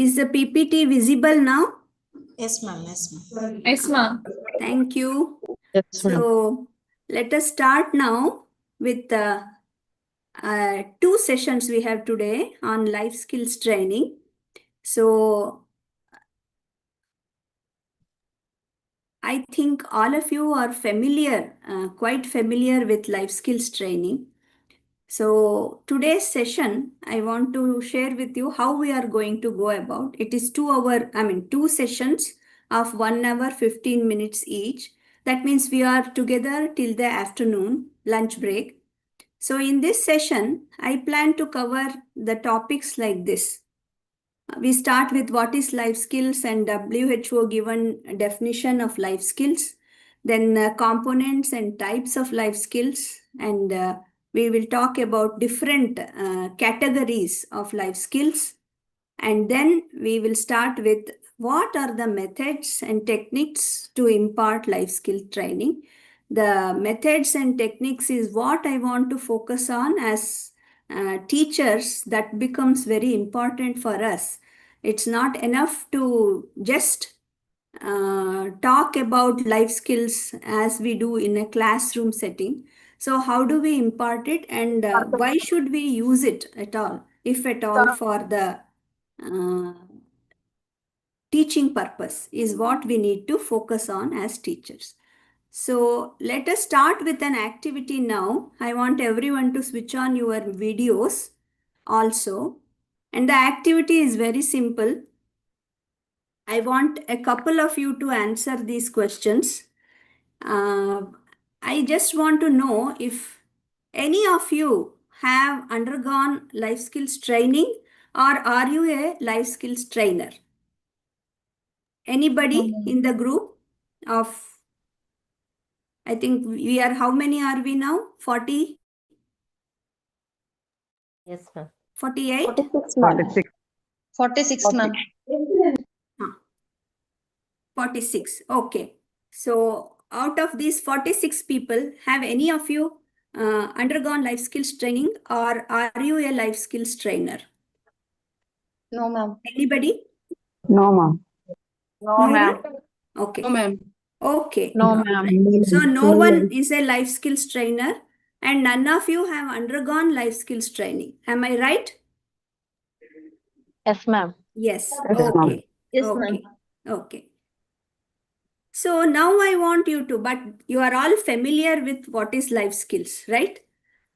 Is the PPT visible now? Yes, ma'am. Yes, ma'am. Yes, ma'am. Thank you. Yes, ma'am. So let us start now with 2 sessions we have today on life skills training. So I think all of you are familiar, quite familiar with life skills training. So today's session, I want to share with you how we are going to go about. It is 2 sessions of 1 hour, 15 minutes each. That means we are together till the afternoon, lunch break. So in this session, I plan to cover the topics like this. We start with what is life skills and WHO given definition of life skills, then components and types of life skills, and we will talk about different categories of life skills, and then we will start with what are the methods and techniques to impart life skill training. The methods and techniques is what I want to focus on as teachers. That becomes very important for us. It's not enough to just talk about life skills as we do in a classroom setting. So how do we impart it, and why should we use it at all, if at all, for the teaching purpose is what we need to focus on as teachers. So let us start with an activity now. I want everyone to switch on your videos also. And the activity is very simple. I want a couple of you to answer these questions. I just want to know if any of you have undergone life skills training, or are you a life skills trainer? Anybody in the group of, I think we are, how many are we now? 40? Yes, ma'am. 48? 46, ma'am. 46. 46, ma'am. 46. Okay. So out of these 46 people, have any of you undergone life skills training, or are you a life skills trainer? No, ma'am. Anybody? No, ma'am. No, ma'am. Okay. No, ma'am. Okay. No, All ma'am. right. So no one is a life skills trainer, and none of you have undergone life skills training. Am I right? Yes, ma'am. Yes. Yes, ma'am. Okay. Yes, ma'am. Okay. Okay. So now I want you to, but you are all familiar with what is life skills, right?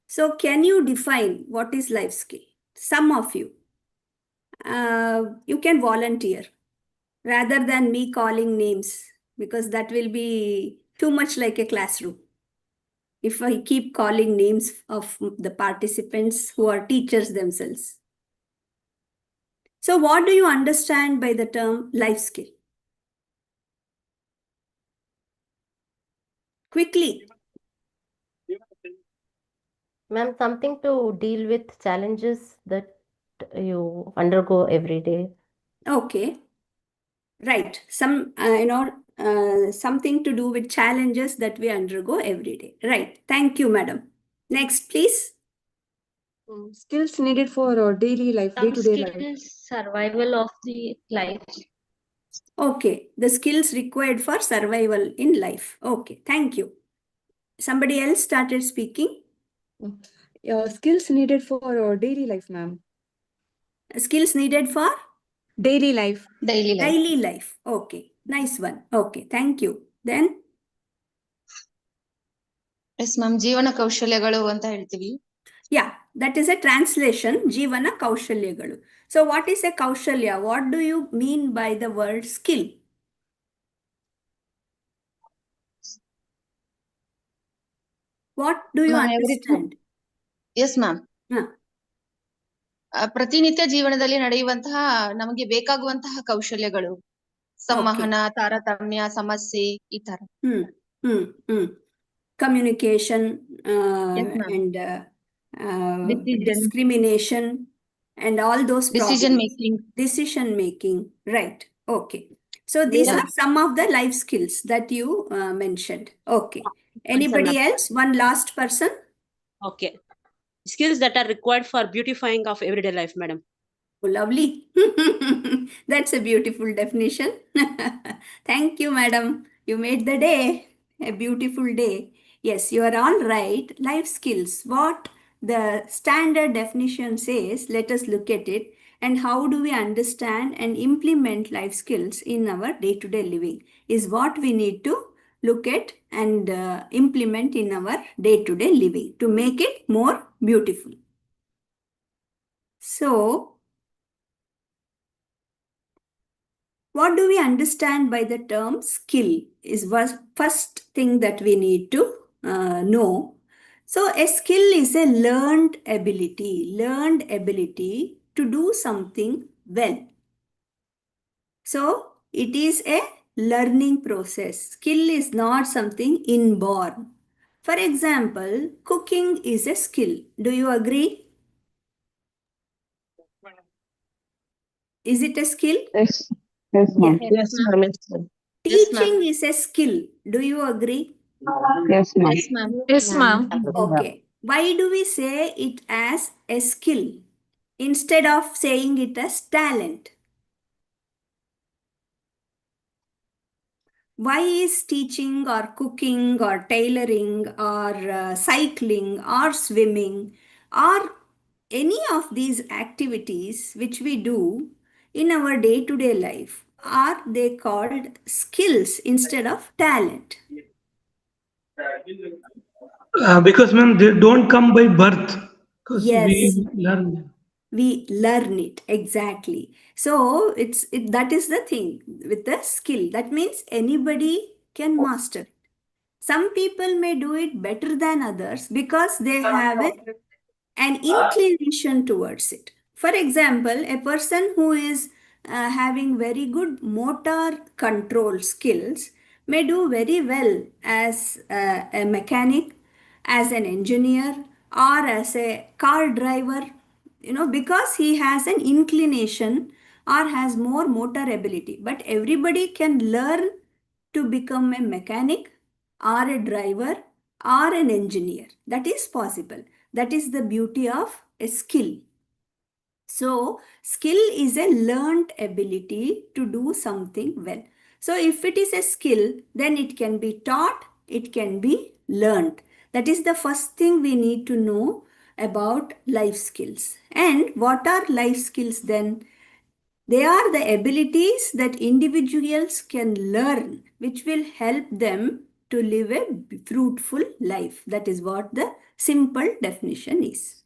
So can you define what is life skill? Some of you. You can volunteer rather than me calling names, because that will be too much like a classroom. If I keep calling names of the participants who are teachers themselves. So what do you understand by the term life skill? Quickly. Ma'am, something to deal with challenges that you undergo every day. Okay. Right. Something to do with challenges that we undergo every day. Right. Thank you, madam. Next, please. Skills needed for daily life, Some day-to-day life. skills, survival of the life. Okay. The skills required for survival in life. Okay. Thank you. Somebody else started speaking. Skills needed for daily life, ma'am. Skills needed for Daily life. Daily life. daily life. Okay. Nice one. Okay. Thank you. Then, yes ma'am ಜೀವನ ಕೌಶಲ್ಯಗಳು ಅಂತ ಹೇಳ್ತೀವಿ. yeah, that is a translation. Jivana Kaushalyagalu. So what is a Kaushalya? What do you mean by the word skill? What do you Ma'am, understand? Yes ma'am. Huh. ಪ್ರತಿನಿತ್ಯ ಜೀವನದಲ್ಲಿ ನಡೆಯುವಂತಹ ನಮಗೆ ಬೇಕಾಗುವಂತಹ ಕೌಶಲ್ಯಗಳು, ಸಂವಹನ, ತಾರತಮ್ಯ, ಸಮಸ್ಯೆ, ಈ ತರ. Communication Yes, ma'am. and Decision. discrimination and all those Decision problems. making. Decision making. Right. Okay. So these Yeah. are some of the life skills that you mentioned. Okay. Anybody ma'am. else? One last person? Okay. Skills that are required for beautifying of everyday life, madam. Oh, lovely. That's a beautiful definition. Thank you, madam. You made the day a beautiful day. Yes, you are all right. Life skills. What the standard definition says, let us look at it. And how do we understand and implement life skills in our day to day living is what we need to look at and implement in our day to day living to make it more beautiful. So, what do we understand by the term skill is was first thing that we need to know. So a skill is a learned ability to do something well. So it is a learning process. Skill is not something inborn. For example, cooking is a skill. Do you agree? Is it a skill? Yes. Yes, ma'am. Yes. Yes, ma'am. Yes, ma'am. Yes, ma'am. Teaching is a skill. Do you agree? Yes, ma'am. Yes, ma'am. Yes, ma'am. Okay. Why do we say it as a skill instead of saying it as talent? Why is teaching or cooking or tailoring or cycling or swimming or any of these activities which we do in our day to day life, are they called skills instead of talent? Because ma'am, they don't come by birth. Because Yes, we learn them. we learn it exactly. So that is the thing with the skill. That means anybody can master it. Some people may do it better than others because they have an inclination towards it. For example, a person who is having very good motor control skills may do very well as a mechanic, as an engineer, or as a car driver, because he has an inclination or has more motor ability. But everybody can learn to become a mechanic or a driver or an engineer. That is possible. That is the beauty of a skill. So, skill is a learned ability to do something well. So, if it is a skill, then it can be taught, it can be learned. That is the first thing we need to know about life skills. And what are life skills then? They are the abilities that individuals can learn, which will help them to live a fruitful life. That is what the simple definition is.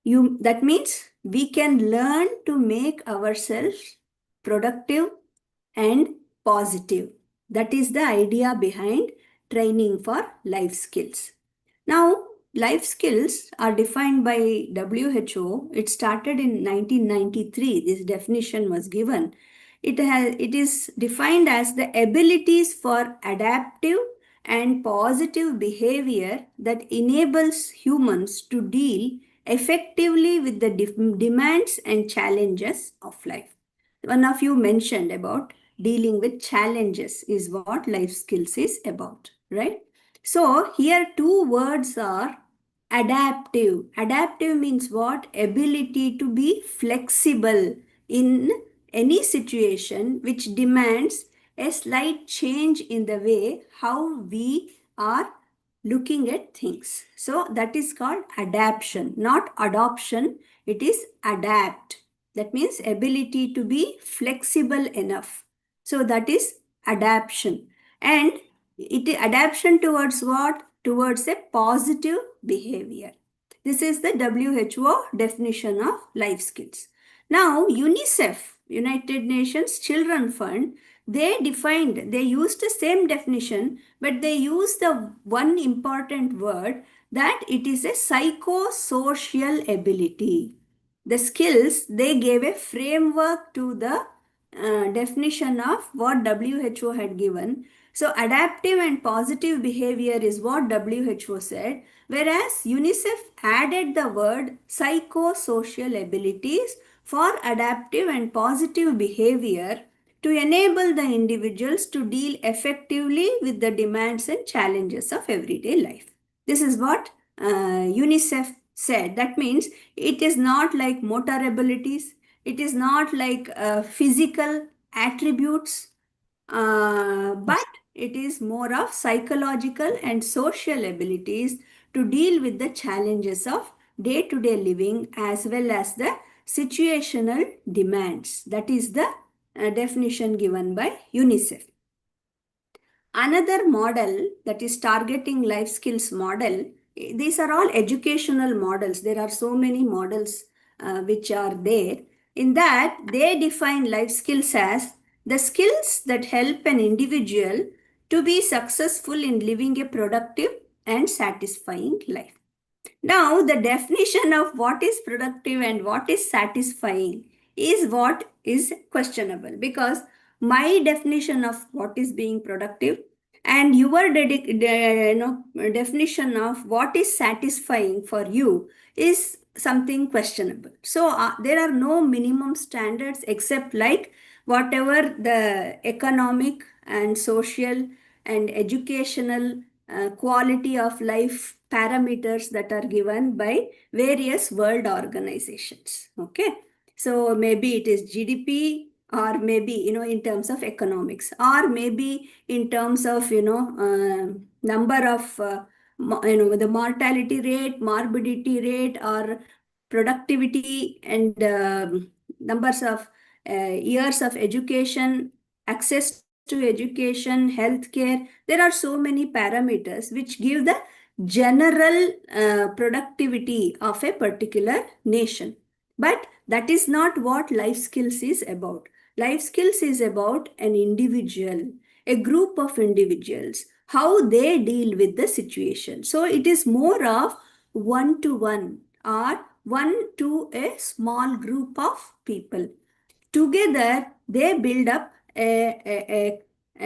That means we can learn to make ourselves productive and positive. That is the idea behind training for life skills. Now, life skills are defined by WHO. It started in 1993. This definition was given. It is defined as the abilities for adaptive and positive behavior that enables humans to deal effectively with the demands and challenges of life. One of you mentioned about dealing with challenges is what life skills is about, right? So here two words are adaptive. Adaptive means what? Ability to be flexible in any situation which demands a slight change in the way how we are looking at things. So that is called adaptation, not adoption. It is adapt. That means ability to be flexible enough. So that is adaptation. And it adaptation towards what? Towards a positive behavior. This is the WHO definition of life skills. Now, UNICEF, United Nations Children Fund, they used the same definition, but they used the one important word that it is a psychosocial ability. The skills, they gave a framework to the definition of what WHO had given. So, adaptive and positive behavior is what WHO said, whereas UNICEF added the word psychosocial abilities for adaptive and positive behavior to enable the individuals to deal effectively with the demands and challenges of everyday life. This is what UNICEF said. That means it is not like motor abilities, it is not like physical attributes, but it is more of psychological and social abilities to deal with the challenges of day-to-day living as well as the situational demands. That is the definition given by UNICEF. Another model that is targeting life skills model, these are all educational models. There are so many models which are there. In that, they define life skills as the skills that help an individual to be successful in living a productive and satisfying life. Now, the definition of what is productive and what is satisfying is what is questionable, because my definition of what is being productive and your definition of what is satisfying for you is something questionable. So there are no minimum standards except like whatever the economic and social and educational quality of life parameters that are given by various world organizations. Okay, so maybe it is GDP, or maybe in terms of economics, or maybe in terms of number of the mortality rate, morbidity rate, or productivity, and numbers of years of education, access to education, healthcare. There are so many parameters which give the general productivity of a particular nation. But that is not what life skills is about. Life skills is about an individual, a group of individuals, how they deal with the situation. So it is more of one to one, or one to a small group of people. Together, they build up a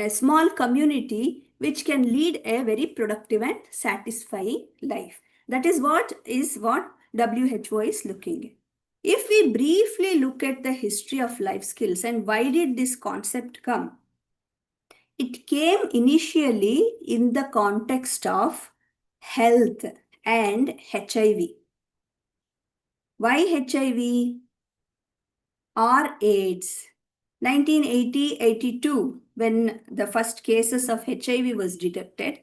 small community which can lead a very productive and satisfying life. That is what WHO is looking at. If we briefly look at the history of life skills and why did this concept come, it came initially in the context of health and HIV. Why HIV or AIDS? 1980-82, when the first cases of HIV was detected,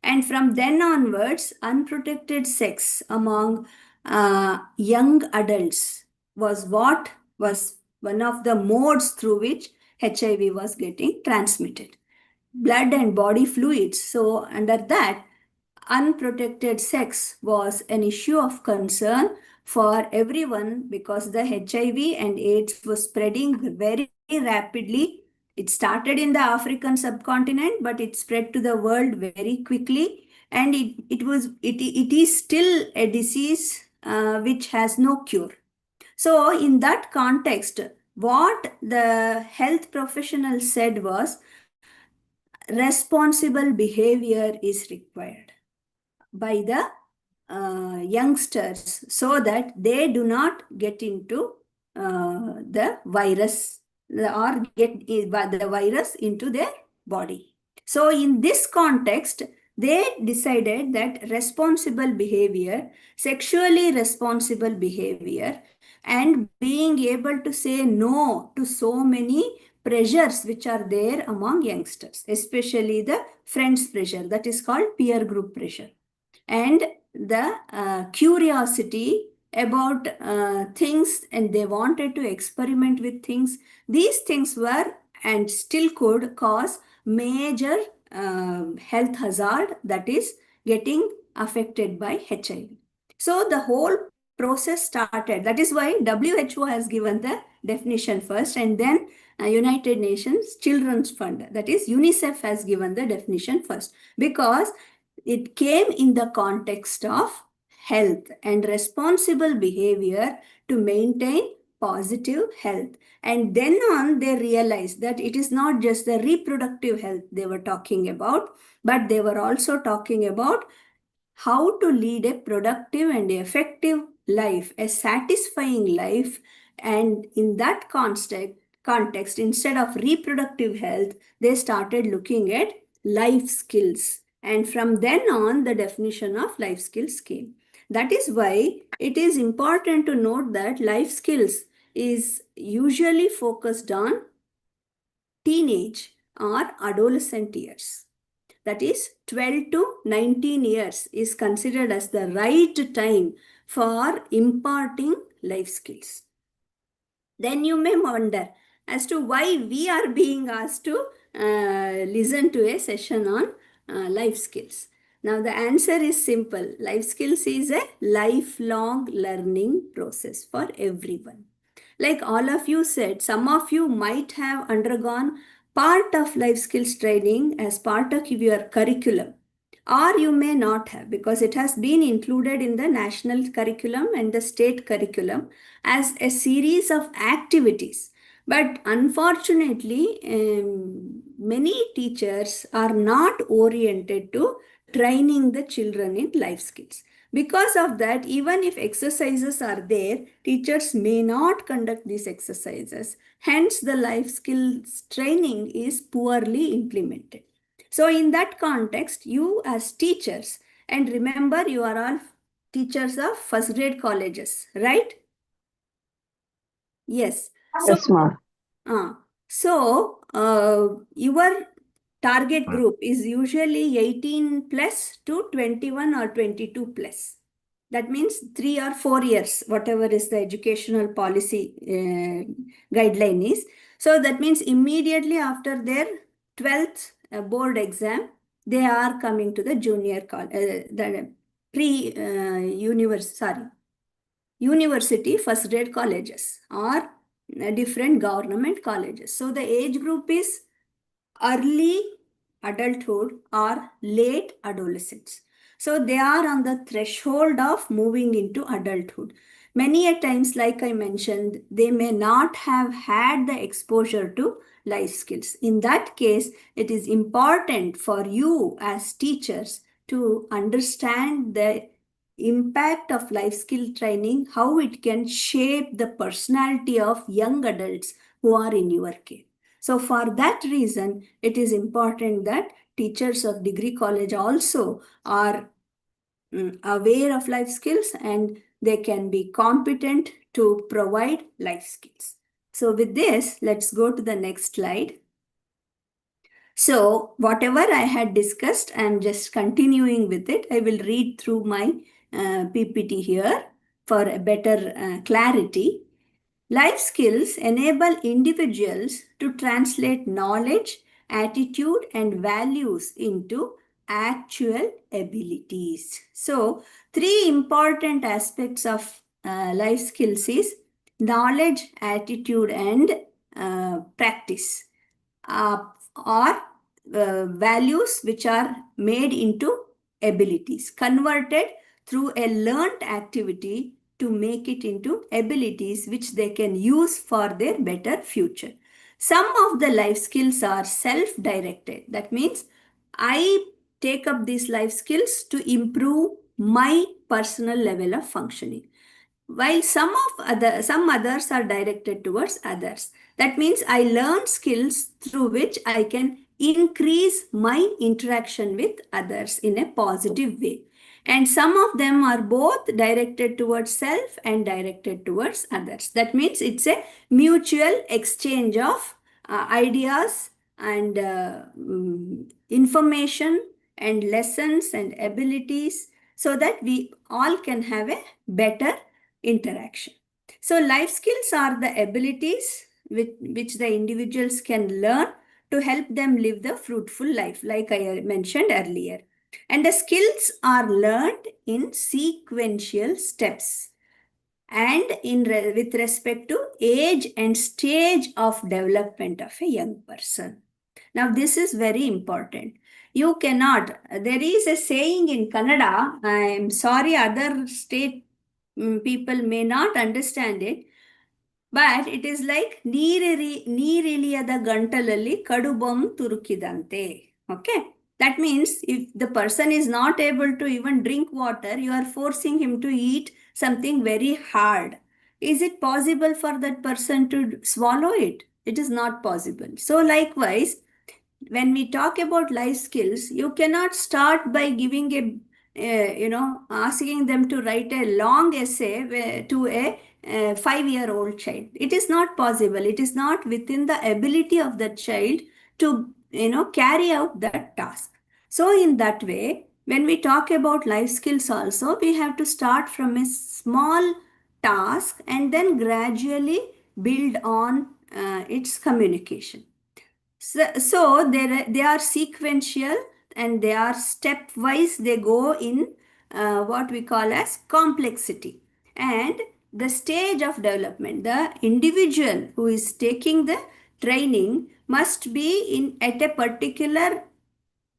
and from then onwards, unprotected sex among young adults was what was one of the modes through which HIV was getting transmitted. Blood and body fluids. So under that, unprotected sex was an issue of concern for everyone, because the HIV and AIDS was spreading very rapidly. It started in the African subcontinent, but it spread to the world very quickly. And it is still a disease which has no cure. So in that context, what the health professionals said was responsible behavior is required by the youngsters so that they do not get into the virus or get the virus into their body. So in this context, they decided that responsible behavior, sexually responsible behavior, and being able to say no to so many pressures which are there among youngsters, especially the friends pressure, that is called peer group pressure, and the curiosity about things, and they wanted to experiment with things. These things were and still could cause major health hazard, that is getting affected by HIV. So the whole process started. That is why WHO has given the definition first, and then United Nations Children's Fund, that is UNICEF, has given the definition first, because it came in the context of health and responsible behavior to maintain positive health. And then on, they realized that it is not just the reproductive health they were talking about, but they were also talking about how to lead a productive and effective life, a satisfying life. And in that context, instead of reproductive health, they started looking at life skills. And from then on, the definition of life skills came. That is why it is important to note that life skills is usually focused on teenage or adolescent years. That is 12 to 19 years is considered as the right time for imparting life skills. Then you may wonder as to why we are being asked to listen to a session on life skills. Now, the answer is simple. Life skills is a lifelong learning process for everyone. Like all of you said, some of you might have undergone part of life skills training as part of your curriculum, or you may not have because it has been included in the national curriculum and the state curriculum as a series of activities. But unfortunately, many teachers are not oriented to training the children in life skills. Because of that, even if exercises are there, teachers may not conduct these exercises. Hence, the life skills training is poorly implemented. So, in that context, you as teachers, and remember, you are all teachers of first grade colleges, right? Yes. So, Yes, ma'am. Your target group is usually 18 plus to 21 or 22 plus. That means 3 or 4 years, whatever is the educational policy guideline is. So that means immediately after their 12th board exam, they are coming to the junior college, the university first grade colleges or different government colleges. So the age group is early adulthood or late adolescence. So they are on the threshold of moving into adulthood. Many a times, like I mentioned, they may not have had the exposure to life skills. In that case, it is important for you as teachers to understand the impact of life skill training, how it can shape the personality of young adults who are in your care. So for that reason, it is important that teachers of degree college also are aware of life skills and they can be competent to provide life skills. So with this, let's go to the next slide. So whatever I had discussed, I'm just continuing with it. I will read through my PPT here for a better clarity. Life skills enable individuals to translate knowledge, attitude, and values into actual abilities. So, three important aspects of life skills is knowledge, attitude, and practice, or values which are made into abilities, converted through a learned activity to make it into abilities which they can use for their better future. Some of the life skills are self-directed. That means I take up these life skills to improve my personal level of functioning, while some others are directed towards others. That means I learn skills through which I can increase my interaction with others in a positive way. And some of them are both directed towards self and directed towards others. That means it's a mutual exchange of ideas and information and lessons and abilities so that we all can have a better interaction. So life skills are the abilities which the individuals can learn to help them live the fruitful life, like I mentioned earlier. And the skills are learned in sequential steps and with respect to age and stage of development of a young person. Now, this is very important. You cannot, there is a saying in Kannada, I am sorry, other state people may not understand it, but it is like ನೀರಿಳಿಯದ ಗಂಟಲಲ್ಲಿ ಕಡುಬೊಂಬು ತುರುಕಿದಂತೆ. Okay, that means if the person is not able to even drink water, you are forcing him to eat something very hard. Is it possible for that person to swallow it? It is not possible. So likewise, when we talk about life skills, you cannot start by giving a asking them to write a long essay to a 5-year-old child. It is not possible. It is not within the ability of the child to, carry out that task. So in that way, when we talk about life skills also, we have to start from a small task and then gradually build on its communication. So they are sequential and they are stepwise. They go in what we call as complexity. And the stage of development, the individual who is taking the training must be in at a particular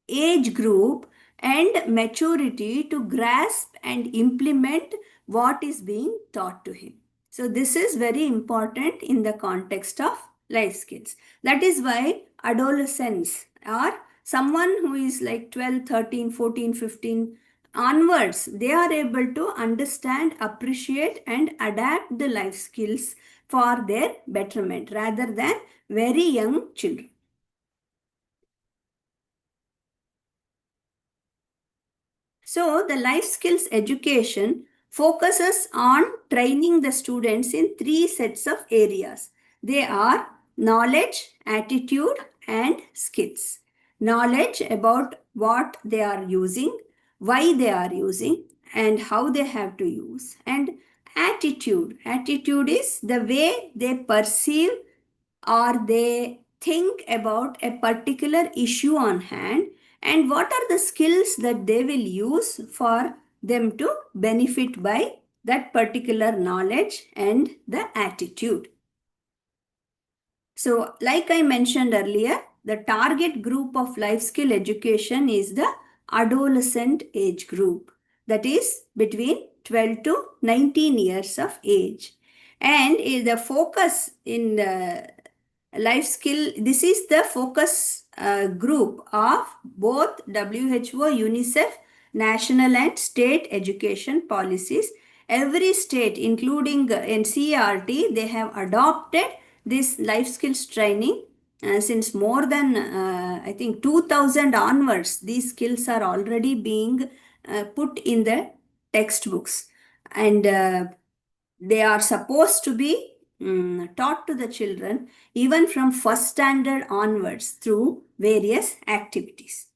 age group and maturity to grasp and implement what is being taught to him. So this is very important in the context of life skills. That is why adolescents or someone who is like 12, 13, 14, 15 onwards, they are able to understand, appreciate and adapt the life skills for their betterment rather than very young children. So, the life skills education focuses on training the students in 3 sets of areas. They are knowledge, attitude, and skills. Knowledge about what they are using, why they are using, and how they have to use. And attitude. Attitude is the way they perceive or they think about a particular issue on hand, and what are the skills that they will use for them to benefit by that particular knowledge and the attitude. So, like I mentioned earlier, the target group of life skill education is the adolescent age group, that is between 12 to 19 years of age. And the focus in the life skill, this is the focus group of both WHO, UNICEF, national and state education policies. Every state, including NCERT, they have adopted this life skills training since more than, I think, 2000 onwards. These skills are already being put in the textbooks. And they are supposed to be taught to the children even from first standard onwards through various activities.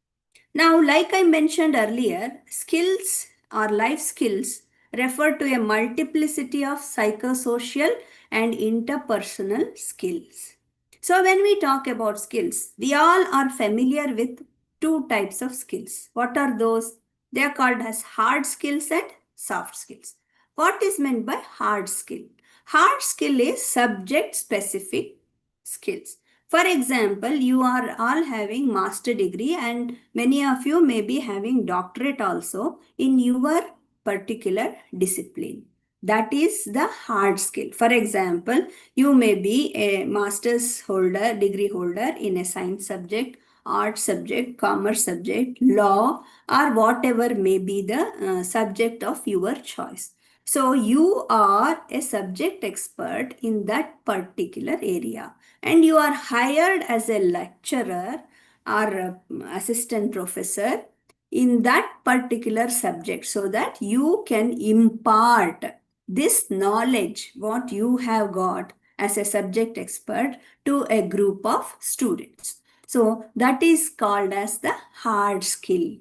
Now, like I mentioned earlier, skills or life skills refer to a multiplicity of psychosocial and interpersonal skills. So, when we talk about skills, we all are familiar with 2 types of skills. What are those? They are called as hard skills and soft skills. What is meant by hard skill? Hard skill is subject specific skills. For example, you are all having master degree and many of you may be having doctorate also in your particular discipline. That is the hard skill. For example, you may be a master's holder, degree holder in a science subject, art subject, commerce subject, law, or whatever may be the subject of your choice. So you are a subject expert in that particular area and you are hired as a lecturer or assistant professor in that particular subject so that you can impart this knowledge, what you have got as a subject expert, to a group of students. So that is called as the hard skill.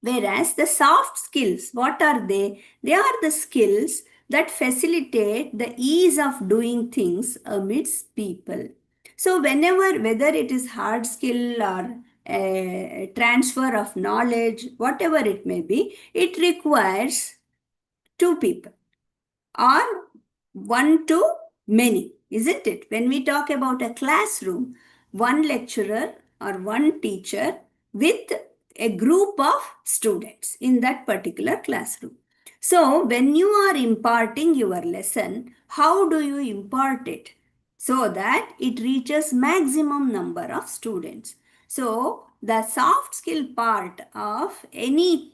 Whereas the soft skills, what are they? They are the skills that facilitate the ease of doing things amidst people. So whenever, whether it is hard skill or a transfer of knowledge, whatever it may be, it requires 2 people or 1 to many, isn't it? When we talk about a classroom, 1 lecturer or 1 teacher with a group of students in that particular classroom. So when you are imparting your lesson, how do you impart it so that it reaches maximum number of students? So the soft skill part of any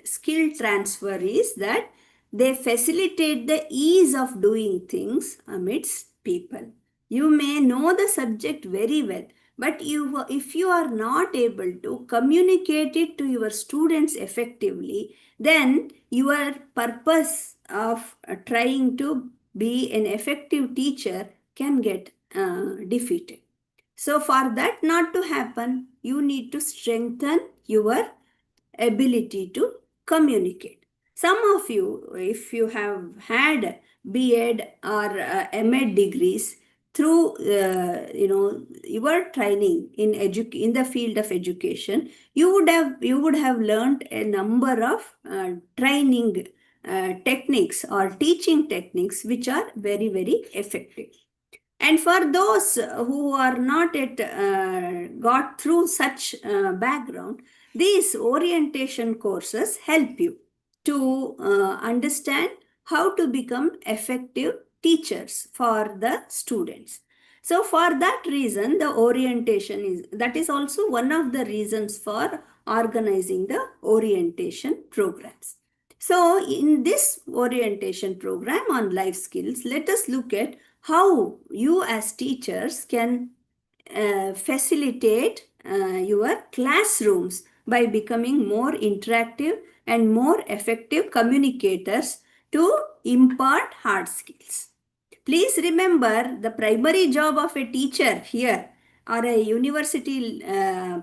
skill transfer is that they facilitate the ease of doing things amidst people. You may know the subject very well, But if you are not able to communicate it to your students effectively, then your purpose of trying to be an effective teacher can get defeated. So for that not to happen, you need to strengthen your ability to communicate. Some of you, if you have had B.Ed or M.Ed degrees, through your training in the field of education, you would have learned a number of training techniques or teaching techniques which are very, very effective. And for those who are not yet got through such background, these orientation courses help you to understand how to become effective teachers for the students. So for that reason, the orientation that is also one of the reasons for organizing the orientation programs. So in this orientation program on life skills, let us look at how you as teachers can facilitate your classrooms by becoming more interactive and more effective communicators to impart hard skills. Please remember, the primary job of a teacher here or a university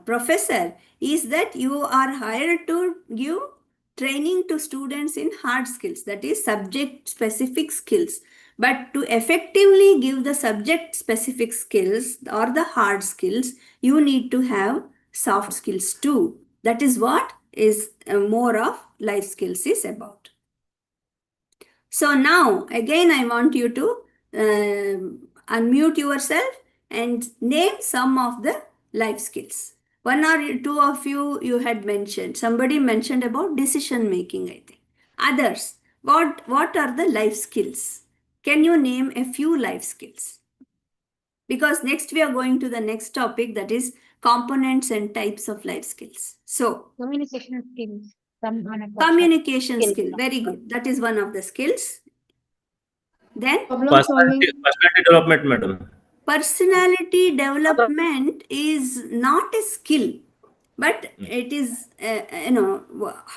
professor is that you are hired to give training to students in hard skills, that is subject specific skills. But to effectively give the subject specific skills or the hard skills, you need to have soft skills too. That is what is more of life skills is about. So now again I want you to unmute yourself and name some of the life skills. One or two of you had mentioned. Somebody mentioned about decision making, I think. Others, what are the life skills? Can you name a few life skills? Because next we are going to the next topic, that is components and types of life skills. So Communication skills. communication skill, very good. That is one of the skills. Then Problem solving. Personality development, madam. personality development is not a skill, but it is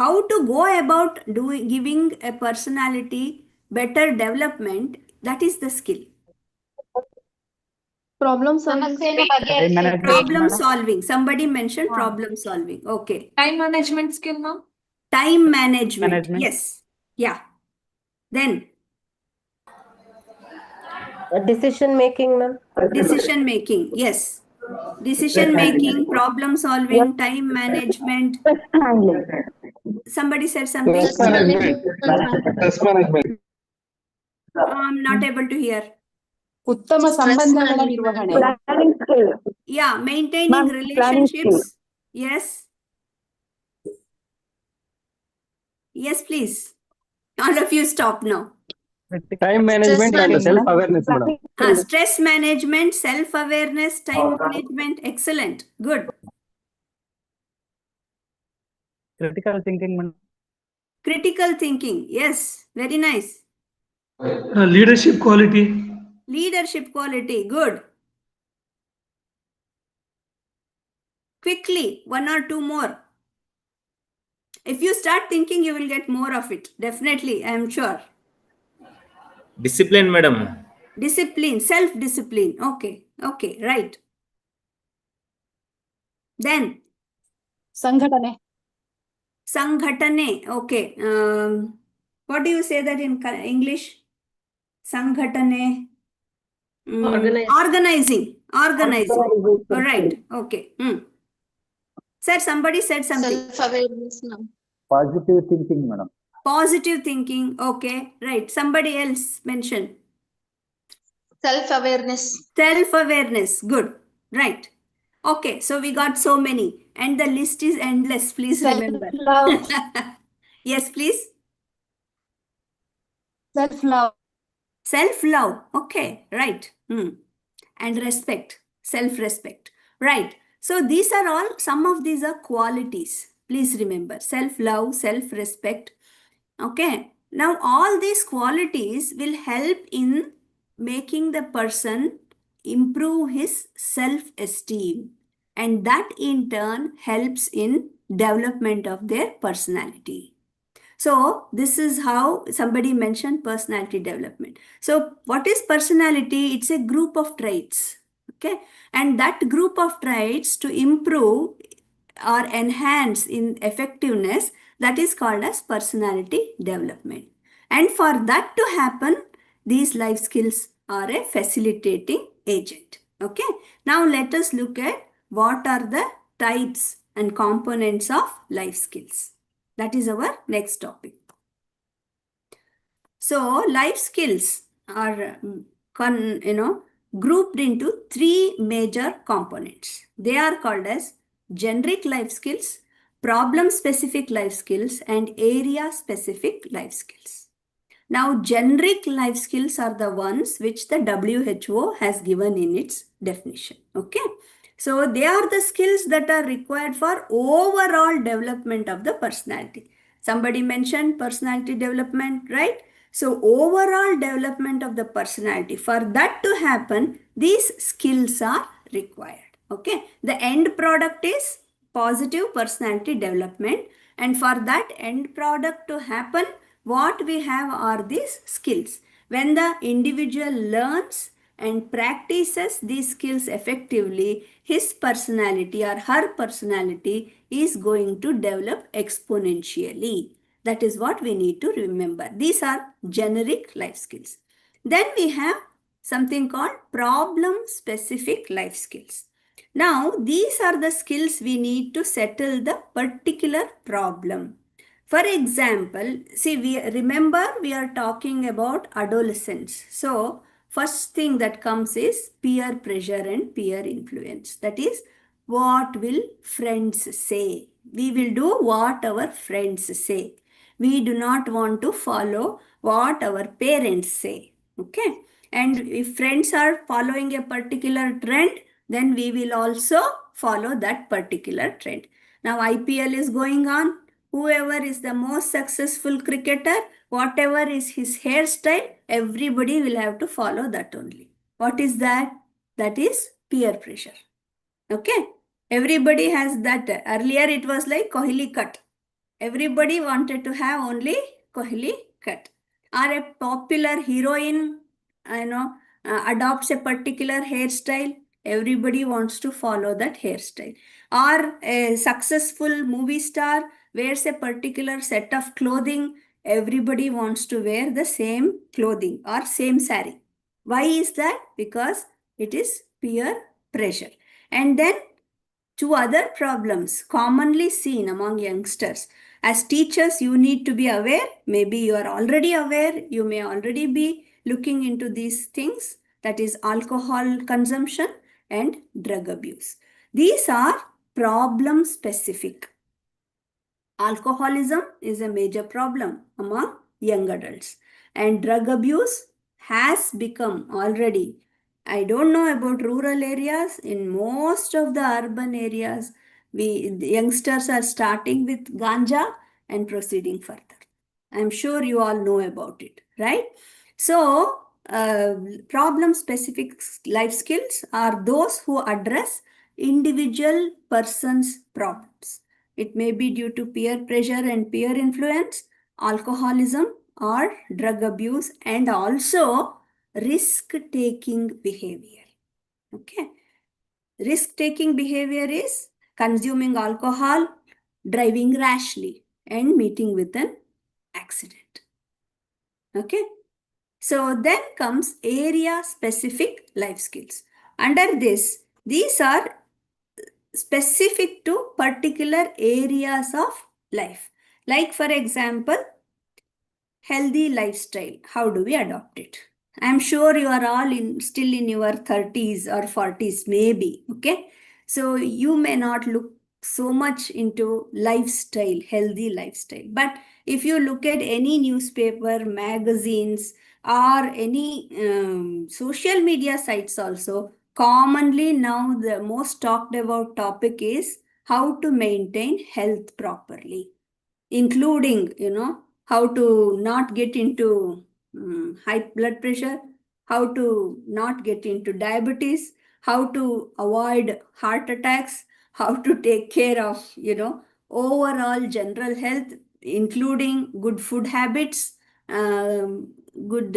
how to go about giving a personality better development. That is the skill. Problem solving. Problem solving. Somebody mentioned problem solving. Okay. Time management skill, ma'am. Time management. Yes. Yeah. Then Decision making, ma'am. decision making. Yes. Decision making, problem solving, time management. Somebody said something. Stress management. I'm not able to hear. ಉತ್ತಮ ಸಂಬಂಧಗಳ ನಿರ್ವಹಣೆ. Yeah, maintaining relationships. Yes. Yes, please. All of you stop now. Time management and self-awareness, madam. Stress management, self-awareness, time management. Excellent. Good. Critical thinking, madam. Critical thinking. Yes. Very nice. Leadership quality. Leadership quality. Good. Quickly, one or two more. If you start thinking, you will get more of it. Definitely, I am sure. Discipline, madam. Discipline, self-discipline. Okay. Okay. Right. Then ಸಂಘಟನೆ. Sanghatane. Okay. What do you say that in English? Sanghatane. Organizing. All right. Okay. Sir, somebody said something. Self-awareness, ma'am. Positive thinking, madam. Positive thinking. Okay. Right. Somebody else mentioned. Self-awareness. Self-awareness. Good. Right. Okay. So we got so many. And the list is endless. Please remember. Self-love. Yes, please. Self-love. Self-love. Okay. Right. And respect. Self-respect. Right. So these are all, some of these are qualities. Please remember. Self-love, self-respect. Okay. Now all these qualities will help in making the person improve his self-esteem, and that in turn helps in development of their personality. So this is how somebody mentioned personality development. So what is personality? It's a group of traits. Okay. And that group of traits to improve or enhance in effectiveness, that is called as personality development. And for that to happen, these life skills are a facilitating agent. Okay. Now let us look at what are the types and components of life skills. That is our next topic. So life skills are grouped into three major components. They are called as generic life skills, problem specific life skills, and area specific life skills. Now, generic life skills are the ones which the WHO has given in its definition. Okay. So, they are the skills that are required for overall development of the personality. Somebody mentioned personality development, right? So, overall development of the personality, for that to happen, these skills are required. Okay. The end product is positive personality development, and for that end product to happen, what we have are these skills. When the individual learns and practices these skills effectively, his personality or her personality is going to develop exponentially. That is what we need to remember. These are generic life skills. Then we have something called problem specific life skills. Now, these are the skills we need to settle the particular problem. For example, see, we are talking about adolescents. So, first thing that comes is peer pressure and peer influence. That is, what will friends say? We will do what our friends say. We do not want to follow what our parents say. Okay. And if friends are following a particular trend, then we will also follow that particular trend. Now, IPL is going on. Whoever is the most successful cricketer, whatever is his hairstyle, everybody will have to follow that only. What is that? That is peer pressure. Okay. Everybody has that. Earlier it was like Kohli cut. Everybody wanted to have only Kohli cut. Or a popular heroine, adopts a particular hairstyle. Everybody wants to follow that hairstyle. Or a successful movie star wears a particular set of clothing. Everybody wants to wear the same clothing or same saree. Why is that? Because it is peer pressure. And then two other problems commonly seen among youngsters. As teachers, you need to be aware. Maybe you are already aware. You may already be looking into these things. That is alcohol consumption and drug abuse. These are problem specific. Alcoholism is a major problem among young adults, and drug abuse has become already, I don't know about rural areas, in most of the urban areas, the youngsters are starting with ganja and proceeding further. I'm sure you all know about it, right? So, problem specific life skills are those who address individual person's problems. It may be due to peer pressure and peer influence, alcoholism, or drug abuse, and also risk-taking behavior. Okay. Risk-taking behavior is consuming alcohol, driving rashly, and meeting with an accident. Okay. So then comes area-specific life skills. Under this, these are specific to particular areas of life. Like for example, healthy lifestyle. How do we adopt it? I'm sure you are all still in your 30s or 40s maybe. Okay. So you may not look so much into lifestyle, healthy lifestyle. But if you look at any newspaper, magazines, or any social media sites also, commonly now the most talked about topic is how to maintain health properly, including, how to not get into high blood pressure, how to not get into diabetes, how to avoid heart attacks, how to take care of, overall general health, including good food habits, good,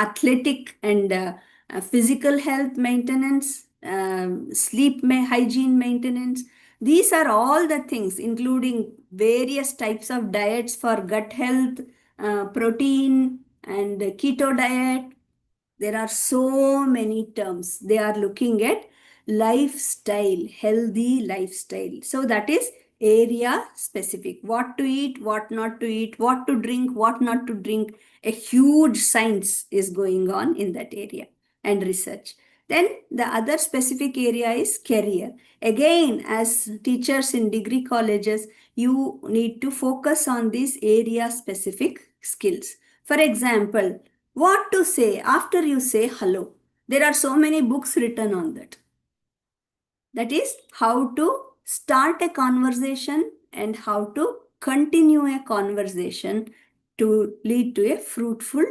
athletic and physical health maintenance, hygiene maintenance. These are all the things, including various types of diets for gut health, protein and keto diet. There are so many terms. They are looking at lifestyle, healthy lifestyle. So that is area specific. What to eat, what not to eat, what to drink, what not to drink. A huge science is going on in that area and research. Then the other specific area is career. Again, as teachers in degree colleges, you need to focus on these area specific skills. For example, what to say after you say hello. There are so many books written on that. That is how to start a conversation and how to continue a conversation to lead to a fruitful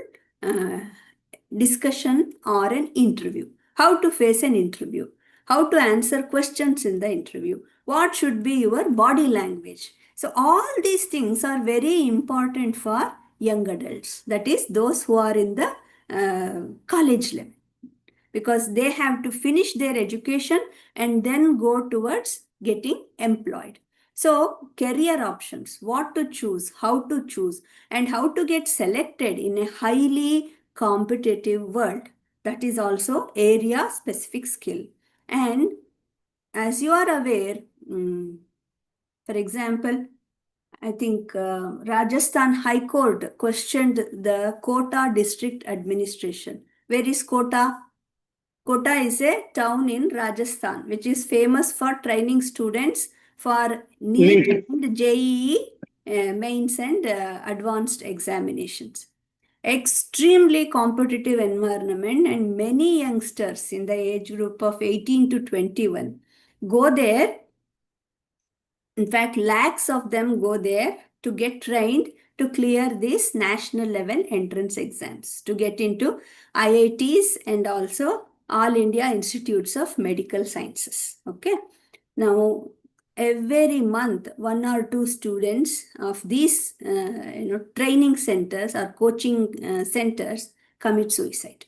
discussion or an interview. How to face an interview. How to answer questions in the interview. What should be your body language. So all these things are very important for young adults. That is those who are in the college level, because they have to finish their education and then go towards getting employed. So career options, what to choose, and how to get selected in a highly competitive world. That is also area specific skill. And as you are aware, for example, I think Rajasthan High Court questioned the Kota district administration. Where is Kota? Kota is a town in Rajasthan which is famous for training students for NEET NEET. and JEE mains and advanced examinations. Extremely competitive environment, and many youngsters in the age group of 18 to 21 go there. In fact, lakhs of them go there to get trained to clear these national level entrance exams, to get into IITs and also All India Institutes of Medical Sciences. Okay. Now, every month, 1 or 2 students of these training centers or coaching centers commit suicide,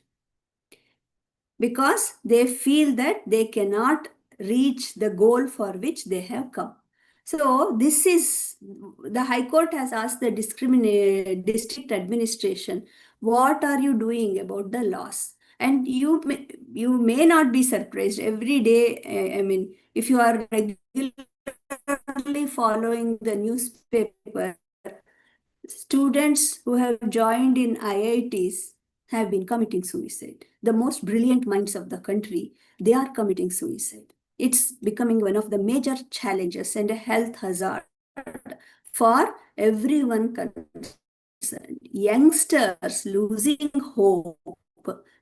because they feel that they cannot reach the goal for which they have come. So this is, the High Court has asked the district administration, what are you doing about the loss? And you may not be surprised every day. If you are regularly following the newspaper, students who have joined in IITs have been committing suicide. The most brilliant minds of the country, they are committing suicide. It's becoming one of the major challenges and a health hazard for everyone concerned. Youngsters losing hope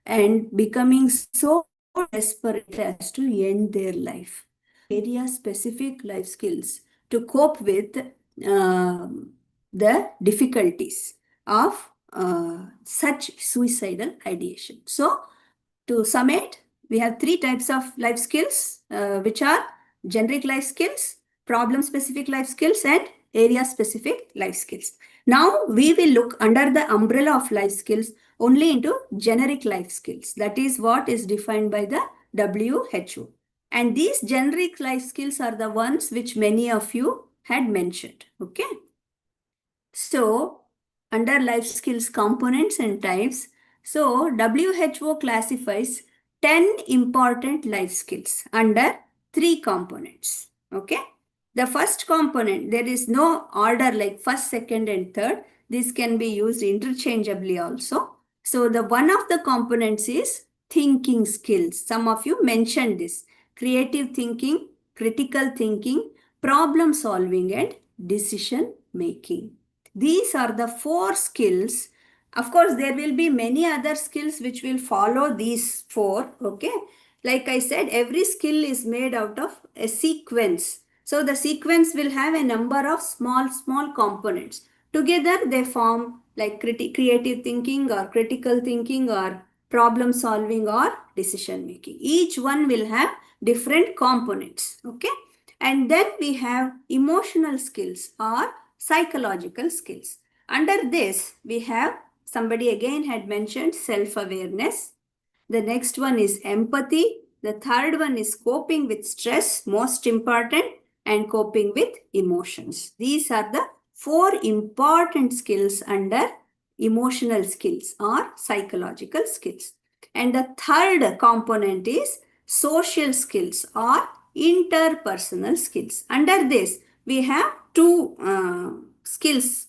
and becoming so desperate as to end their life. Area specific life skills to cope with the difficulties of such suicidal ideation. So, to sum it, we have 3 types of life skills, which are generic life skills, problem specific life skills, and area specific life skills. Now, we will look under the umbrella of life skills only into generic life skills. That is what is defined by the WHO. And these generic life skills are the ones which many of you had mentioned. Okay. So, under life skills components and types, so WHO classifies 10 important life skills under 3 components. Okay. The first component, there is no order like first, second, and third. This can be used interchangeably also. So, the one of the components is thinking skills. Some of you mentioned this. Creative thinking, critical thinking, problem solving, and decision making. These are the 4 skills. Of course, there will be many other skills which will follow these 4. Okay. Like I said, every skill is made out of a sequence. So the sequence will have a number of small components. Together they form like creative thinking or critical thinking or problem solving or decision making. Each one will have different components. Okay. And then we have emotional skills or psychological skills. Under this, we have somebody again had mentioned self-awareness. The next one is empathy. The third one is coping with stress, most important, and coping with emotions. These are the four important skills under emotional skills or psychological skills. And the third component is social skills or interpersonal skills. Under this, we have two skills.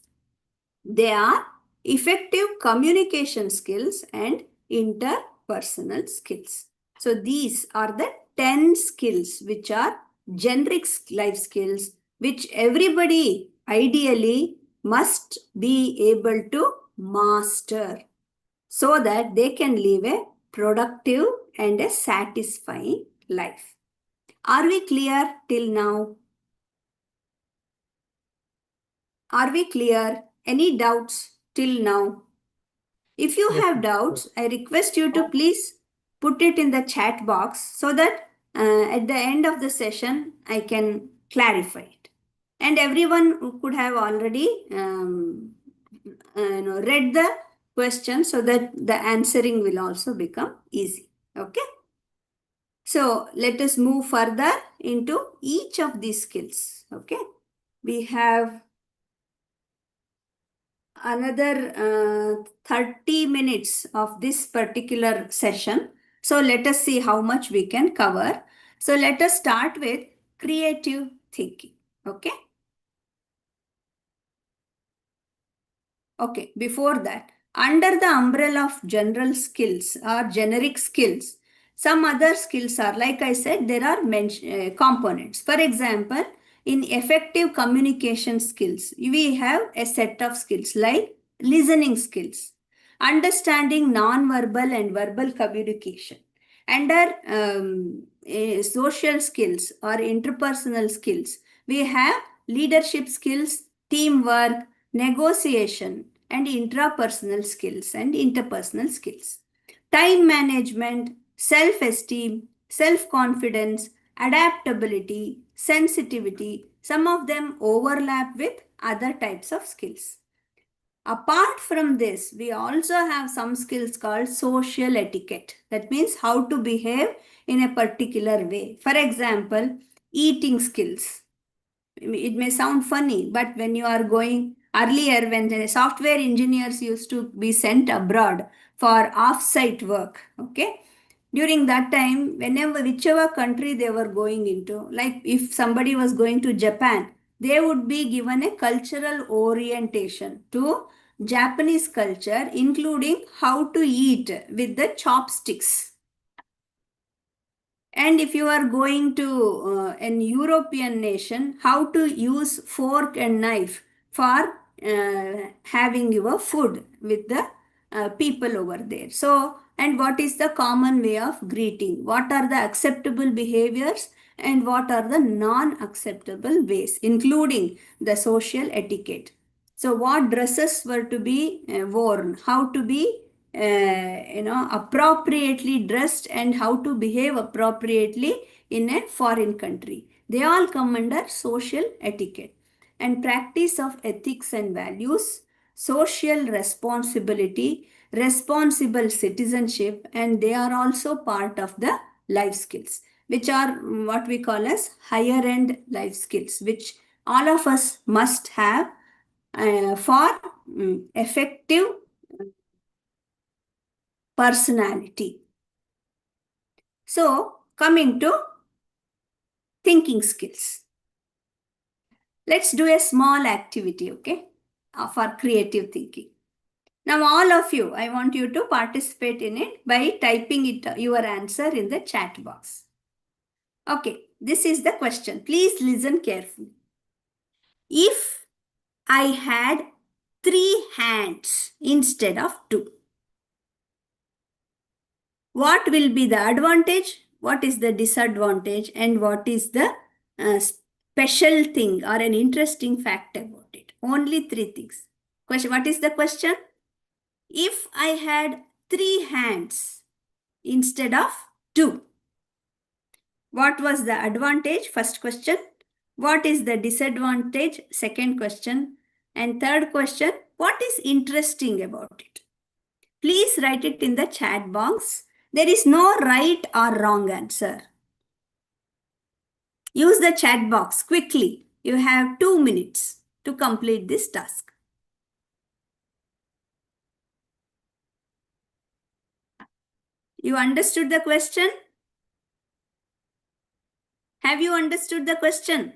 They are effective communication skills and interpersonal skills. So these are the 10 skills which are generic life skills which everybody ideally must be able to master so that they can live a productive and a satisfying life. Are we clear till now? Are we clear? Any doubts till now? If you have doubts, I request you to please put it in the chat box so that at the end of the session, I can clarify it. And everyone could have already read the question so that the answering will also become easy. Okay. So let us move further into each of these skills. Okay. We have another 30 minutes of this particular session. So let us see how much we can cover. So let us start with creative thinking. Okay. Okay. Before that, under the umbrella of general skills or generic skills, some other skills are, like I said, there are components. For example, in effective communication skills, we have a set of skills like listening skills, understanding non-verbal and verbal communication. Under social skills or interpersonal skills, we have leadership skills, teamwork, negotiation, and intrapersonal skills and interpersonal skills. Time management, self-esteem, self-confidence, adaptability, sensitivity, some of them overlap with other types of skills. Apart from this, we also have some skills called social etiquette. That means how to behave in a particular way. For example, eating skills. It may sound funny, but when you are going earlier, when the software engineers used to be sent abroad for off-site work, okay? During that time, whichever country they were going into, like if somebody was going to Japan, they would be given a cultural orientation to Japanese culture, including how to eat with the chopsticks. And if you are going to an European nation, how to use fork and knife for having your food with the people over there. So, and what is the common way of greeting? What are the acceptable behaviors and what are the non-acceptable ways, including the social etiquette? So, what dresses were to be worn, how to be appropriately dressed and how to behave appropriately in a foreign country. They all come under social etiquette. And practice of ethics and values, social responsibility, responsible citizenship, and they are also part of the life skills, which are what we call as higher end life skills, which all of us must have for effective personality. So, coming to thinking skills. Let's do a small activity, okay, for creative thinking. Now, all of you, I want you to participate in it by typing your answer in the chat box. Okay, this is the question. Please listen carefully. If I had 3 hands instead of 2, what will be the advantage, what is the disadvantage, and what is the special thing or an interesting fact about it? Only 3 things. Question. What is the question? If I had 3 hands instead of 2, what was the advantage? First question. What is the disadvantage? Second question. And third question, what is interesting about it? Please write it in the chat box. There is no right or wrong answer. Use the chat box quickly. You have 2 minutes to complete this task. You understood the question? Have you understood the question?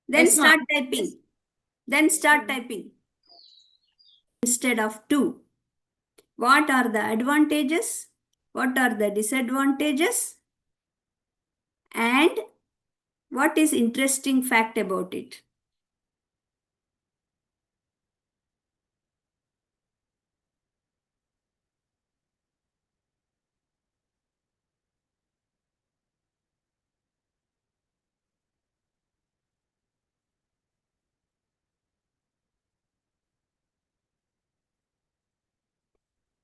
Then Yes, ma'am. start typing. Then start typing. Instead of 2. What are the advantages? What are the disadvantages? And what is interesting fact about it?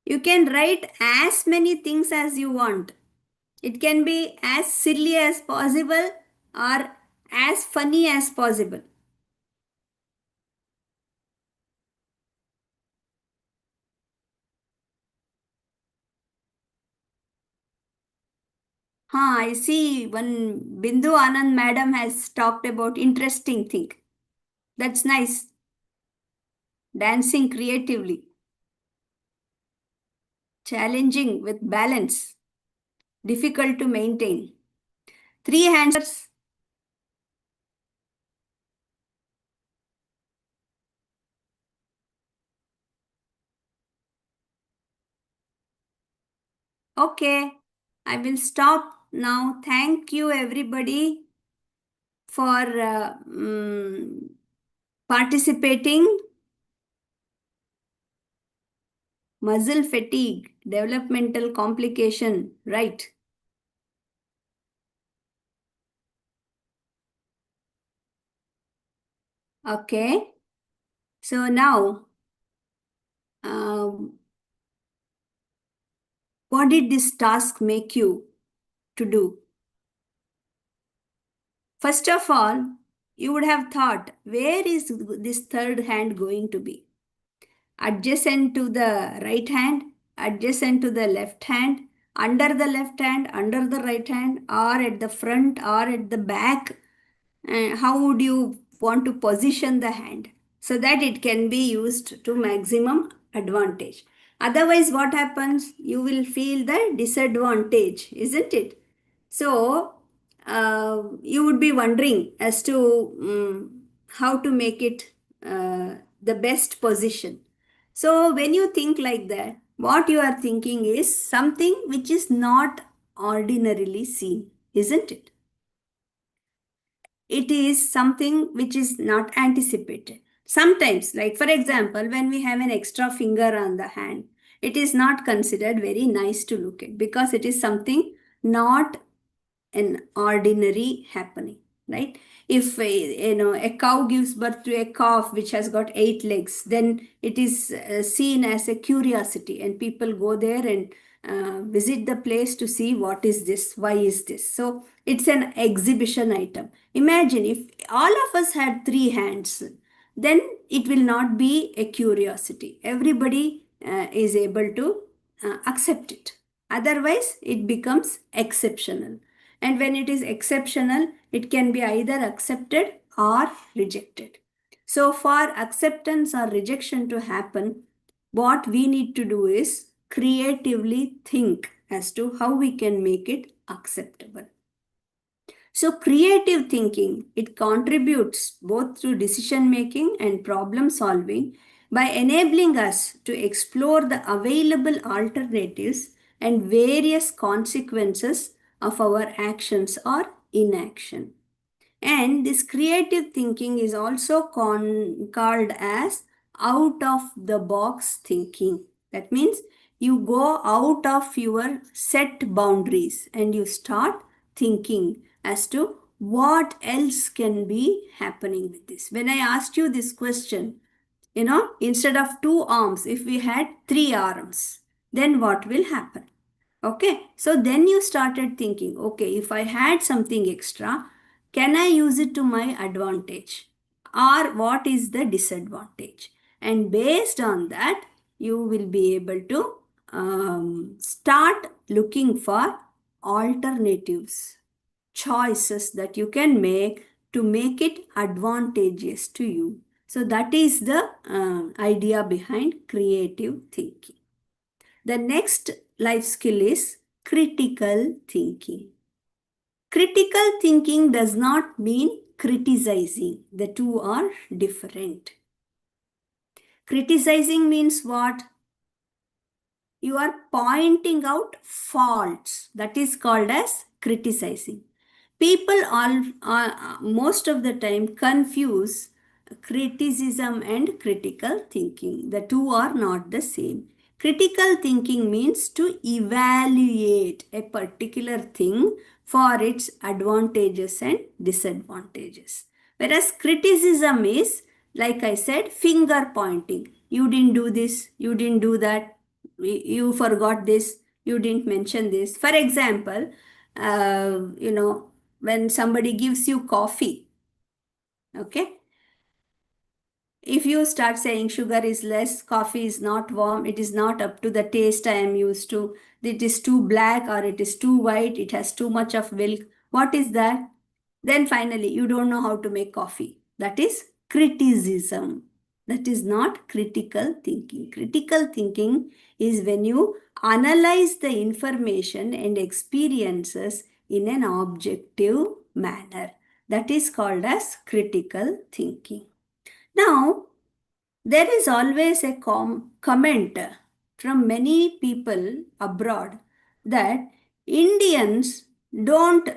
You can write as many things as you want. It can be as silly as possible or as funny as possible. I see one Bindu Anand madam has talked about interesting thing. That's nice. Dancing creatively. Challenging with balance. Difficult to maintain. 3 hands. Okay, I will stop now. Thank you everybody for participating. Muscle fatigue, developmental complication, right? Okay. So now, what did this task make you to do? First of all, you would have thought, where is this third hand going to be? Adjacent to the right hand, adjacent to the left hand, under the left hand, under the right hand, or at the front or at the back. How would you want to position the hand so that it can be used to maximum advantage? Otherwise, what happens? You will feel the disadvantage, isn't it? So, you would be wondering as to how to make it the best position. So, when you think like that, what you are thinking is something which is not ordinarily seen, isn't it? It is something which is not anticipated. Sometimes, like for example, when we have an extra finger on the hand, it is not considered very nice to look at because it is something not an ordinary happening, right? If a cow gives birth to a calf which has got 8 legs, then it is seen as a curiosity, and people go there and visit the place to see what is this, why is this. So it's an exhibition item. Imagine if all of us had 3 hands, then it will not be a curiosity. Everybody is able to accept it. Otherwise, it becomes exceptional. And when it is exceptional, it can be either accepted or rejected. So for acceptance or rejection to happen, what we need to do is creatively think as to how we can make it acceptable. So creative thinking, it contributes both to decision making and problem solving by enabling us to explore the available alternatives and various consequences of our actions or inaction. And this creative thinking is also called as out of the box thinking. That means you go out of your set boundaries and you start thinking as to what else can be happening with this? When I asked you this question, instead of 2 arms, if we had 3 arms, then what will happen? Okay, so then you started thinking, okay, if I had something extra, can I use it to my advantage? Or what is the disadvantage? And based on that, you will be able to start looking for alternatives, choices that you can make to make it advantageous to you. So that is the idea behind creative thinking. The next life skill is critical thinking. Critical thinking does not mean criticizing. The two are different. Criticizing means what? You are pointing out faults. That is called as criticizing. People most of the time confuse criticism and critical thinking. The two are not the same. Critical thinking means to evaluate a particular thing for its advantages and disadvantages. Whereas criticism is, like I said, finger pointing. You didn't do this, you didn't do that, you forgot this, you didn't mention this. For example, when somebody gives you coffee, okay? If you start saying sugar is less, coffee is not warm, it is not up to the taste I am used to, it is too black or it is too white, it has too much of milk, what is that? Then finally, you don't know how to make coffee. That is criticism. That is not critical thinking. Critical thinking is when you analyze the information and experiences in an objective manner. That is called as critical thinking. Now, there is always a comment from many people abroad that Indians don't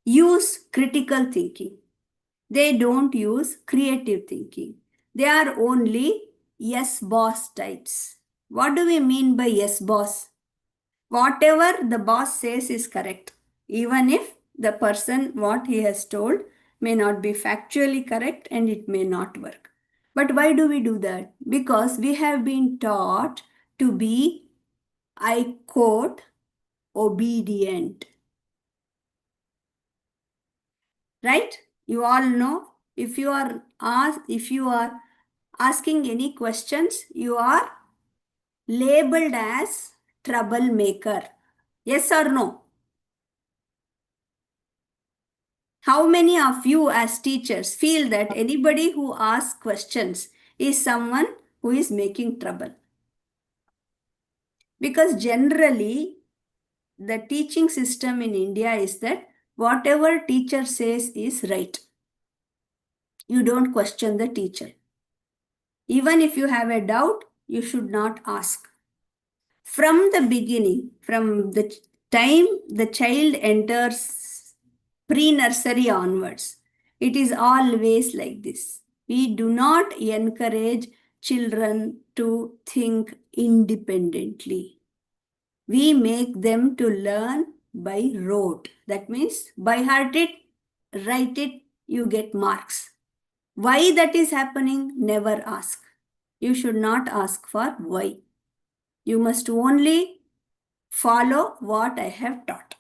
use critical thinking. They don't use creative thinking. They are only yes boss types. What do we mean by yes boss? Whatever the boss says is correct, even if the person what he has told may not be factually correct and it may not work. But why do we do that? Because we have been taught to be, I quote, obedient. Right? You all know, if you are asking any questions, you are labeled as troublemaker. Yes or no? How many of you as teachers feel that anybody who asks questions is someone who is making trouble? Because generally, the teaching system in India is that whatever teacher says is right. You don't question the teacher. Even if you have a doubt, you should not ask. From the beginning, from the time the child enters pre-nursery onwards, it is always like this. We do not encourage children to think independently. We make them to learn by rote. That means by heart it, write it, you get marks. Why that is happening? Never ask. You should not ask for why. You must only follow what I have taught.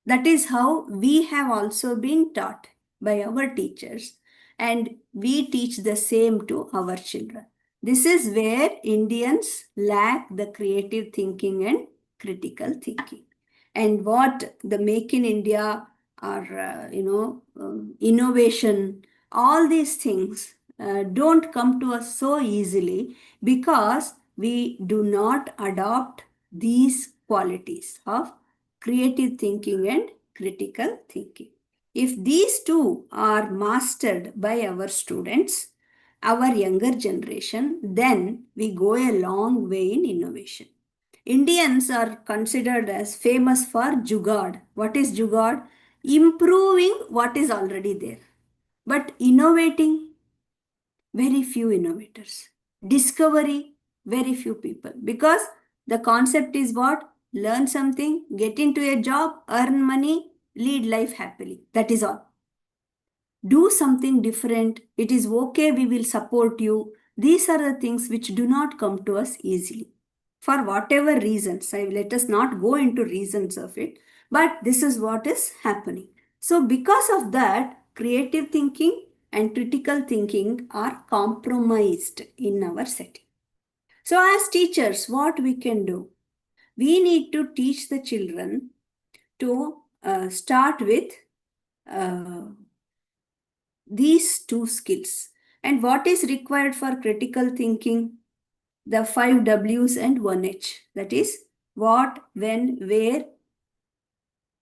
That is how we have also been taught by our teachers, and we teach the same to our children. This is where Indians lack the creative thinking and critical thinking. And what the Make in India or, innovation, all these things don't come to us so easily because we do not adopt these qualities of creative thinking and critical thinking. If these two are mastered by our students, our younger generation, then we go a long way in innovation. Indians are considered as famous for jugaad. What is jugaad? Improving what is already there. But innovating, very few innovators. Discovery, very few people. Because the concept is what? Learn something, get into a job, earn money, lead life happily. That is all. Do something different. It is okay. We will support you. These are the things which do not come to us easily. For whatever reasons, let us not go into reasons of it, but this is what is happening. So because of that, creative thinking and critical thinking are compromised in our setting. So as teachers, what we can do? We need to teach the children to start with these two skills. And what is required for critical thinking? The 5 W's and 1 H. That is what, when, where,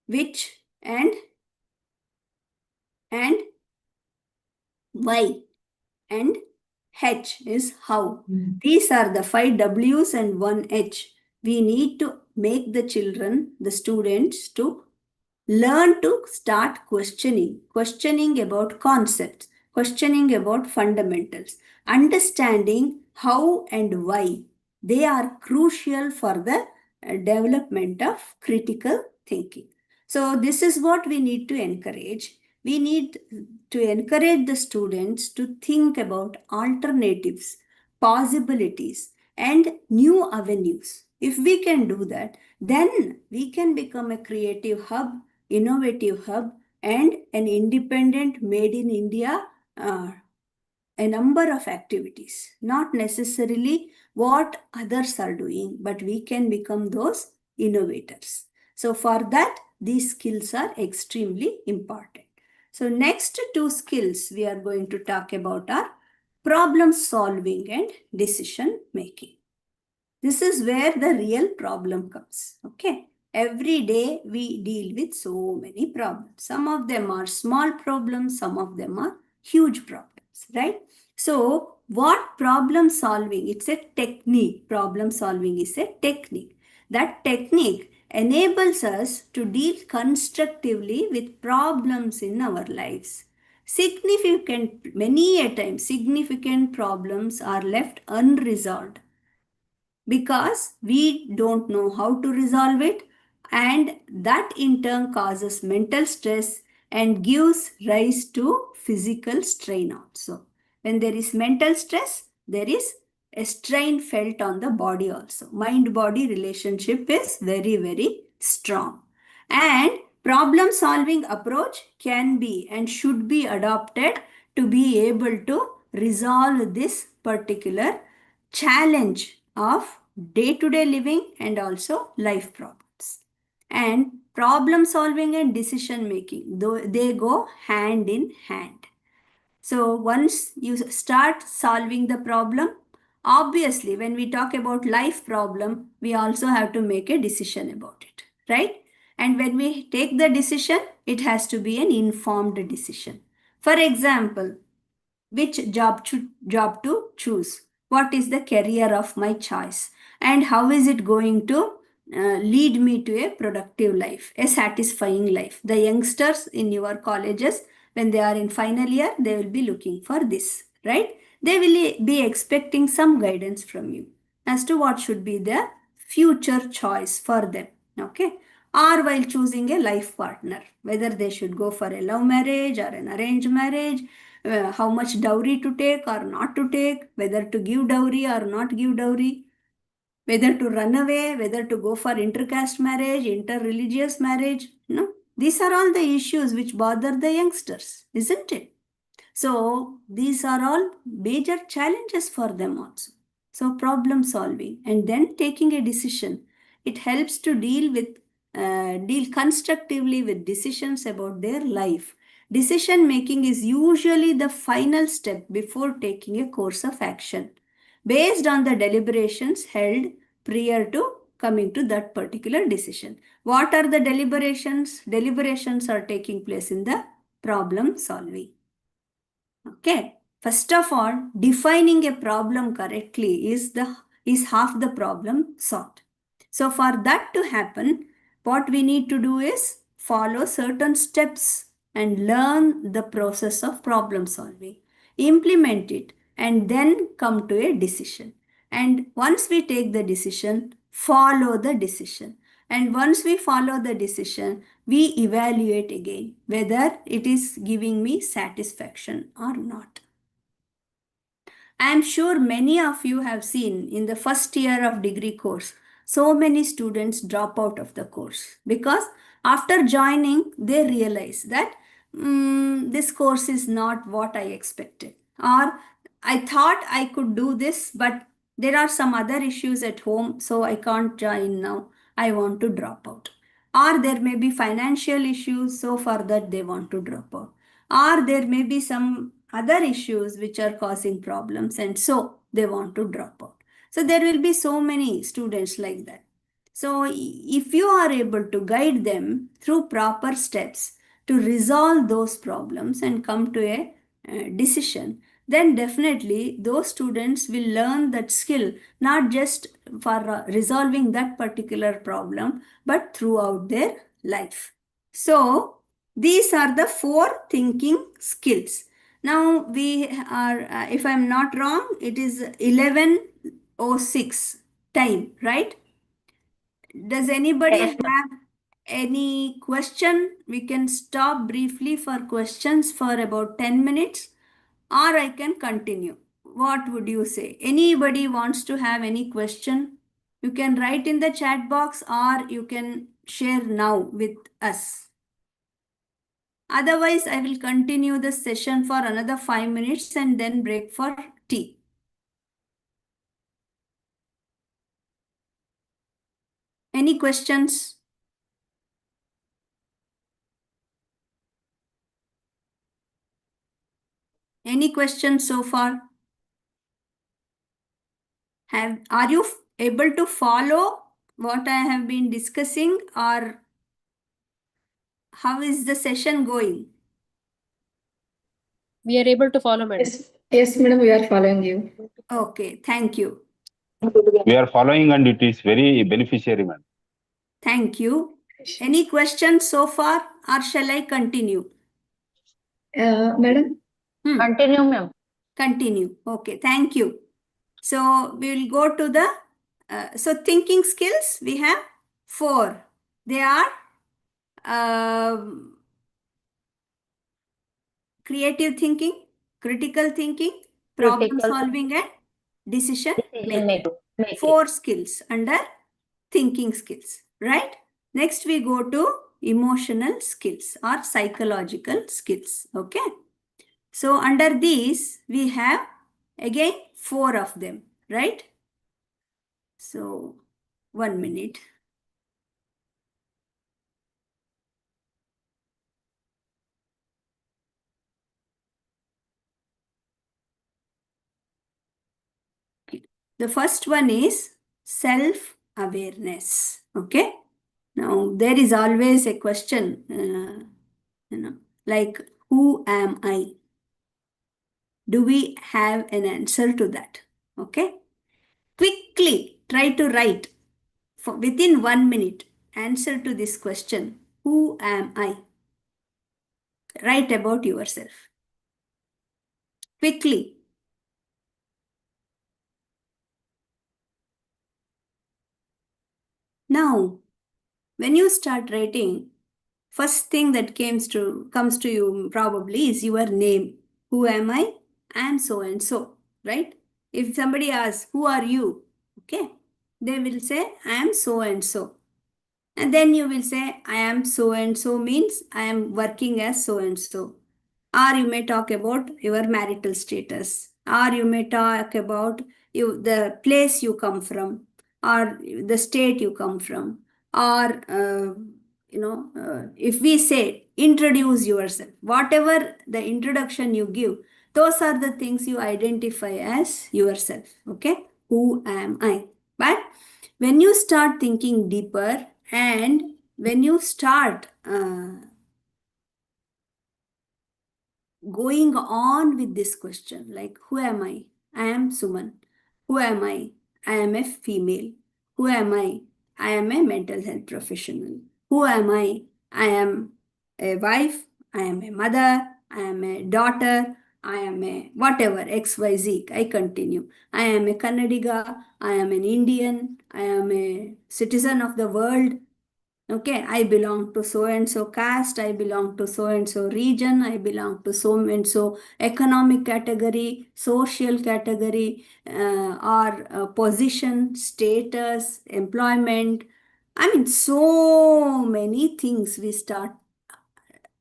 which, and why. And H is how. These are the 5 W's and 1 H. We need to make the children, the students, to learn to start questioning about concepts, questioning about fundamentals, understanding how and why they are crucial for the development of critical thinking. So this is what we need to encourage. We need to encourage the students to think about alternatives, possibilities, and new avenues. If we can do that, then we can become a creative hub, innovative hub, and an independent made in India, a number of activities, not necessarily what others are doing, but we can become those innovators. So for that, these skills are extremely important. So next two skills we are going to talk about are problem solving and decision making. This is where the real problem comes. Okay. Every day we deal with so many problems. Some of them are small problems, some of them are huge problems, right? So what problem solving? It's a technique. Problem solving is a technique. That technique enables us to deal constructively with problems in our lives. Many a time, significant problems are left unresolved because we don't know how to resolve it, and that in turn causes mental stress and gives rise to physical strain also. When there is mental stress, there is a strain felt on the body also. Mind-body relationship is very, very strong. And problem solving approach can be and should be adopted to be able to resolve this particular challenge of day-to-day living and also life problems. And problem solving and decision making, they go hand in hand. So once you start solving the problem, obviously when we talk about life problem, we also have to make a decision about it, right? And when we take the decision, it has to be an informed decision. For example, which job to choose? What is the career of my choice? And how is it going to lead me to a productive life, a satisfying life? The youngsters in your colleges, when they are in final year, they will be looking for this, right? They will be expecting some guidance from you as to what should be the future choice for them, okay? Or while choosing a life partner, whether they should go for a love marriage or an arranged marriage, how much dowry to take or not to take, whether to give dowry or not give dowry, whether to run away, whether to go for intercaste marriage, interreligious marriage. No, these are all the issues which bother the youngsters, isn't it? So these are all major challenges for them also. So problem solving and then taking a decision. It helps to deal constructively with decisions about their life. Decision making is usually the final step before taking a course of action based on the deliberations held prior to coming to that particular decision. What are the deliberations? Deliberations are taking place in the problem solving. Okay. First of all, defining a problem correctly is half the problem solved. So for that to happen, what we need to do is follow certain steps and learn the process of problem solving, implement it, and then come to a decision. And once we take the decision, follow the decision. And once we follow the decision, we evaluate again whether it is giving me satisfaction or not. I am sure many of you have seen in the first year of degree course, so many students drop out of the course because after joining, they realize that this course is not what I expected. Or I thought I could do this, but there are some other issues at home, so I can't join now. I want to drop out. Or there may be financial issues, so for that they want to drop out. Or there may be some other issues which are causing problems, and so they want to drop out. So there will be so many students like that. So if you are able to guide them through proper steps to resolve those problems and come to a decision, then definitely those students will learn that skill not just for resolving that particular problem, but throughout their life. So these are the 4 thinking skills. Now we are, if I'm not wrong, it is 11:06 time, right? Does anybody Yes, ma'am. have any question? We can stop briefly for questions for about 10 minutes, or I can continue. What would you say? Anybody wants to have any question? You can write in the chat box or you can share now with us. Otherwise, I will continue the session for another 5 minutes and then break for tea. Any questions? Any questions so far? Are you able to follow what I have been discussing, or how is the session going? We are able to follow, madam. Yes, madam, we are following you. Okay, thank you. We are following and it is very beneficiary, man. Thank you. Any questions so far, or shall I continue? Madam? Continue, ma'am. Continue. Okay, thank you. So we will go to the, so thinking skills, we have 4. They are creative thinking, critical thinking, problem Critical solving, and decision decision making. making. 4 skills under thinking skills, right? Next we go to emotional skills or psychological skills. Okay. So under these we have again 4 of them, right? So 1 minute. The first one is self-awareness. Okay. Now there is always a question, like, who am I? Do we have an answer to that? Okay. Quickly try to write for within 1 minute answer to this question. Who am I? Write about yourself. Quickly. Now, when you start writing, first thing that comes to you probably is your name. Who am I? I am so and so, right? If somebody asks, who are you? Okay, they will say, I am so and so. And then you will say, I am so and so means I am working as so and so. Or you may talk about your marital status. Or you may talk about the place you come from, or the state you come from. Or, if we say, introduce yourself, whatever the introduction you give, those are the things you identify as yourself. Okay? Who am I? But when you start thinking deeper and when you start going on with this question, like, who am I? I am Suman. Who am I? I am a female. Who am I? I am a mental health professional. Who am I? I am a wife. I am a mother. I am a daughter. I am a whatever, XYZ. I continue. I am a Kannadiga. I am an Indian. I am a citizen of the world. Okay, I belong to so and so caste, I belong to so and so region, I belong to so and so economic category, social category, or position, status, employment. I mean, so many things we start.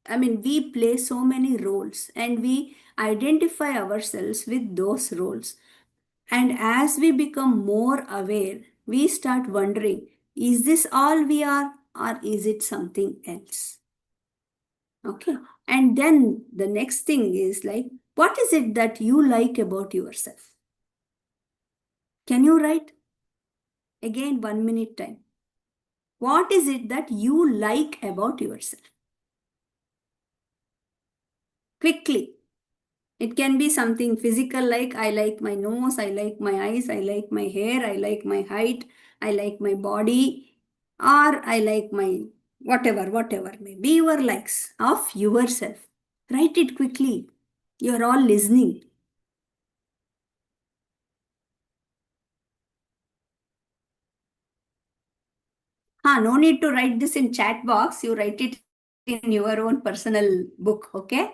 I mean, we play so many roles and we identify ourselves with those roles. And as we become more aware, we start wondering, is this all we are or is it something else? Okay. And then the next thing is like, what is it that you like about yourself? Can you write? Again, 1 minute time. What is it that you like about yourself? Quickly. It can be something physical like I like my nose, I like my eyes, I like my hair, I like my height, I like my body, or I like my whatever may be your likes of yourself. Write it quickly. You're all listening. No need to write this in chat box. You write it in your own personal book, okay?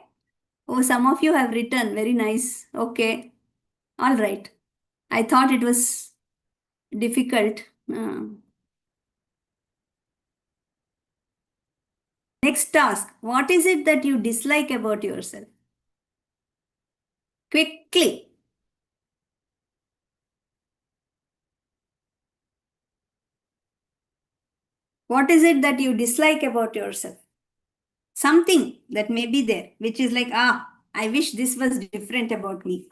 Oh, some of you have written. Very nice. Okay. All right. I thought it was difficult. Next task. What is it that you dislike about yourself? Quickly. What is it that you dislike about yourself? Something that may be there, which is like, I wish this was different about me.